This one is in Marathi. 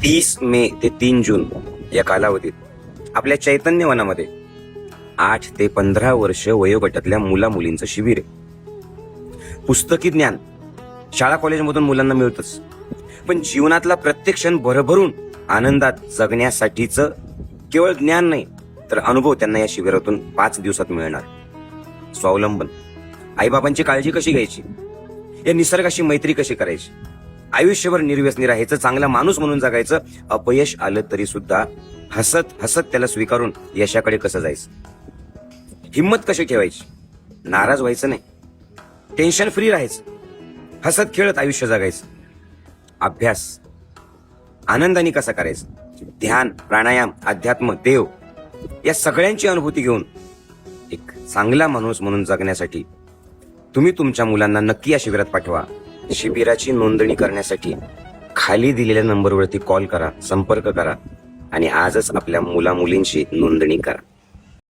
30 मे ते 3 जून या कालावधीत आपल्या चैतन्य वनामध्ये 8 ते 15 वर्ष वयोगटातल्या मुला मुलींचं शिबिर आहे. पुस्तकी ज्ञान शाळा कॉलेजमधून मुलांना मिळतच, पण जीवनातला प्रत्येक क्षण भरभरून आनंदात जगण्यासाठीच केवळ ज्ञान नाही तर अनुभव त्यांना या शिबिरातून 5 दिवसात मिळणार. स्वावलंबन, आईबाबांची काळजी कशी घ्यायची, या निसर्गाशी मैत्री कशी करायची, आयुष्यभर निर्व्यसनी राहायचं, चांगला माणूस म्हणून जगायचं, अपयश आलं तरी सुद्धा हसत हसत त्याला स्वीकारून यशाकडे कसं जायचं, हिम्मत कशी ठेवायची, नाराज व्हायचं नाही, टेन्शन फ्री राहायचं, हसत खेळत आयुष्य जगायचं, अभ्यास आनंदाने कसा करायचा, ध्यान, प्राणायाम, अध्यात्म, देव या सगळ्यांची अनुभूती घेऊन एक चांगला माणूस म्हणून जगण्यासाठी तुम्ही तुमच्या मुलांना नक्की या शिबिरात पाठवा. शिबिराची नोंदणी करण्यासाठी खाली दिलेल्या नंबरवरती कॉल करा, संपर्क करा आणि आजच आपल्या मुला मुलींची नोंदणी करा.